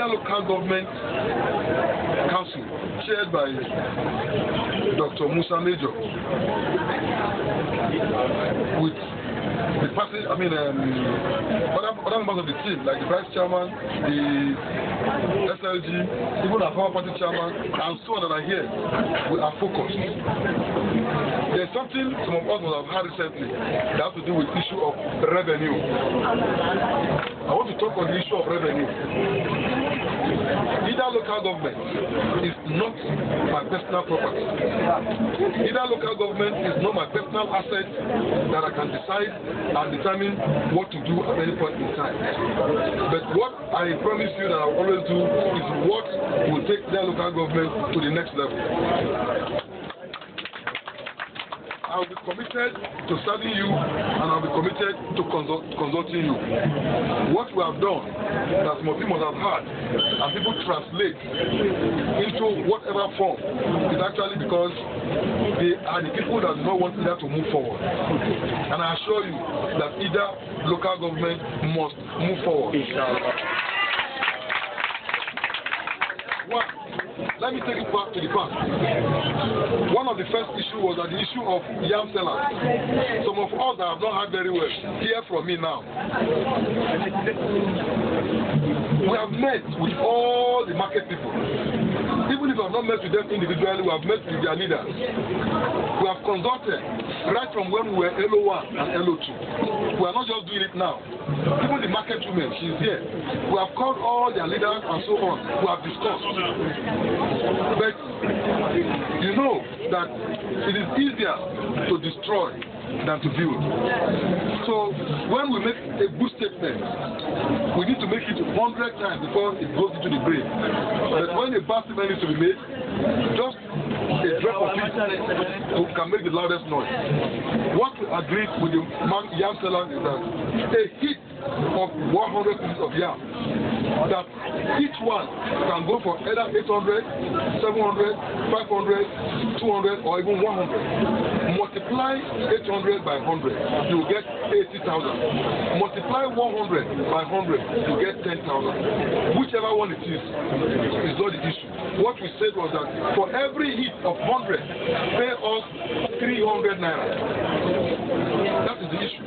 Idah Local Government Council, chaired by Dr. Musa Major, with the passage, other members of the team, like the vice chairman, the SLG, even our former party chairman, and so on that are here, we are focused. There's something some of us must have heard recently that has to do with the issue of revenue. I want to talk on the issue of revenue. Idah Local Government is not my personal property. Idah Local Government is not my personal asset that I can decide and determine what to do at any point in time. But what I promise you that I will always do is what will take Idah Local Government to the next level. I will be committed to serving you, and I will be committed to consulting you. What we have done, that some of you must have heard, and people translate into whatever form, is actually because they are the people that do not want Idah to move forward. And I assure you that Idah Local Government must move forward. Let me take it back to the past. One of the first issues was that the issue of yam sellers. Some of us that have not heard very well, hear from me now. We have met with all the market people. Even if we have not met with them individually, we have met with their leaders. We have consulted right from when we were LO1 and LO2. We are not just doing it now. Even the market women, she's here. We have called all their leaders and so on. We have discussed. But you know that it is easier to destroy than to build. So when we make a good statement, we need to make it 100 times before it goes into the brain. But when a bad statement needs to be made, just a drop of it can make the loudest noise. What we agreed with the yam seller is that a heap of 100 pieces of yam, that each one can go for either 800, 700, 500, 200, or even 100. Multiply 800 by 100, you will get 80,000. Multiply 100 by 100, you get 10,000. Whichever one it is not the issue. What we said was that for every heap of 100, pay us 300 naira. That is the issue.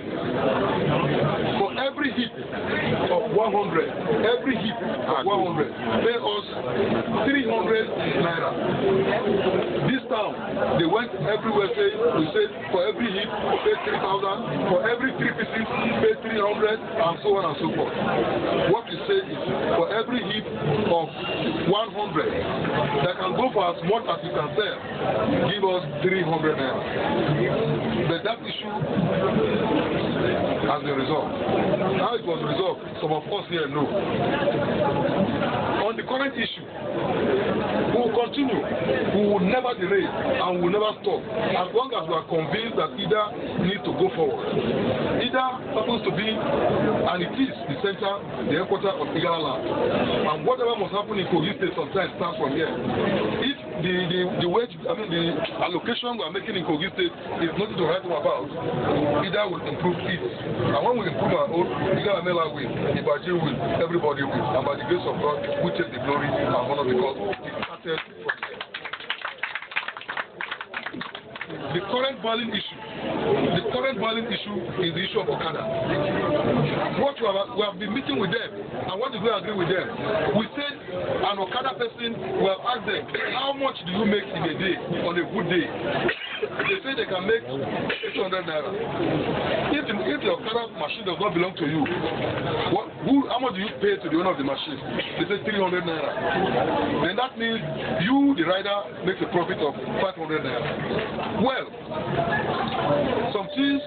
For every heap of 100, every heap of 100, pay us 300 naira. This time, they went everywhere saying, we said for every heap, pay 3,000, for every 3 pieces, pay 300, and so on and so forth. What we say is, for every heap of 100, that can go for as much as you can sell, give us 300 naira. But that issue has been resolved. How it was resolved, some of us here know. On the current issue, we will continue. We will never delay and we will never stop. As long as we are convinced that Idah needs to go forward. Idah happens to be, and it is the center, the headquarters of Igala land. And whatever must happen in Kogi State sometimes starts from here. If the wage, the allocation we are making in Kogi State is nothing to write home about, Idah will improve it. And when we improve our own, Igala Mela will, Ibaji will, everybody will. And by the grace of God, we take the glory and honor because it started from here. The current violent issue is the issue of Okada. What we have been meeting with them, and what did we agree with them? We said an Okada person, we have asked them, how much do you make in a day, on a good day? They say they can make 800 naira. If the Okada machine does not belong to you, how much do you pay to the owner of the machine? They say 300 naira. Then that means you, the rider, makes a profit of 500 naira. Well, some things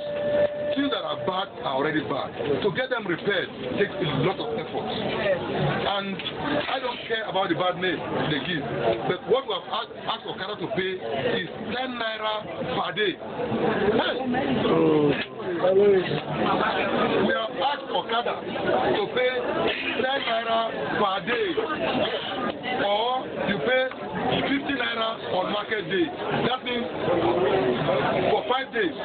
that are bad are already bad. To get them repaired takes a lot of effort. And I don't care about the bad name they give. But what we have asked Okada to pay is 10 naira per day. Hey. We have asked Okada to pay 10 naira per day. or you pay 50 naira on market day. That means for 5 days.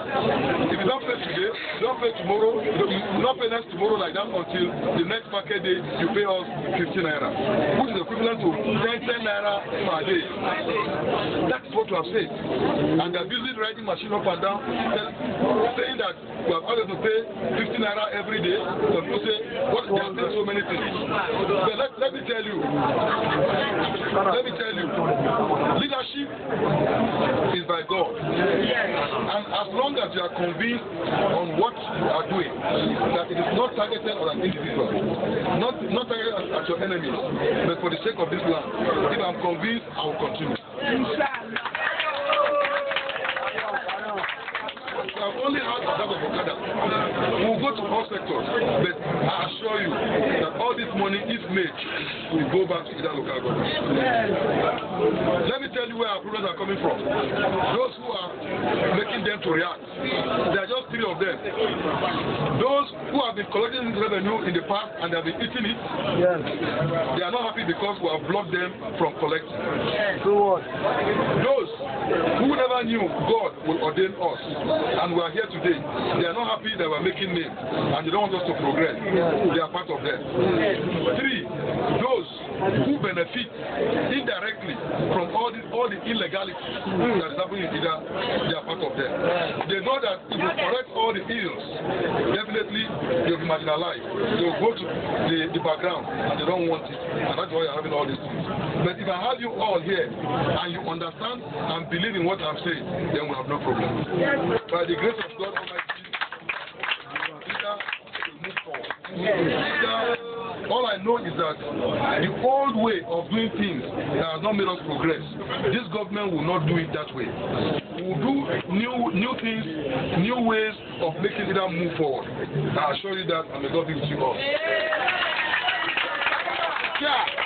If you don't pay today, you don't pay tomorrow, you will not pay next tomorrow like that until the next market day you pay us 50 naira, which is equivalent to 10 naira per day. That's what we have said. And they're busy riding machine up and down, saying that we have always to pay 50 naira every day. So people say, what, they are saying so many things. But let me tell you, leadership is by God. And as long as you are convinced on what you are doing, that it is not targeted on an individual, not targeted at your enemies, but for the sake of this land, if I'm convinced, I will continue. I've only heard of that of Okada. We'll go to all sectors, but I assure you that all this money, if made, will go back to Idah local government. Let me tell you where our problems are coming from. Those who are making them to react, there are just 3 of them. Those who have been collecting this revenue in the past and they have been eating it, they are not happy because we have blocked them from collecting. Those who never knew God will ordain us, and we are here today, they are not happy that we are making names and they don't want us to progress. They are part of them. 3, those who benefit indirectly from all the illegality that is happening in Idah, they are part of them. They know that if you correct all the ills, definitely they will be marginalized. They will go to the background and they don't want it. And that's why you are having all these things. But if I have you all here and you understand and believe in what I'm saying, then we have no problem. By the grace of God Almighty, Idah will move forward. Idah, all I know is that the old way of doing things that has not made us progress, this government will not do it that way. We will do new things, new ways of making Idah move forward. I assure you that, and may God be with you all. Yeah.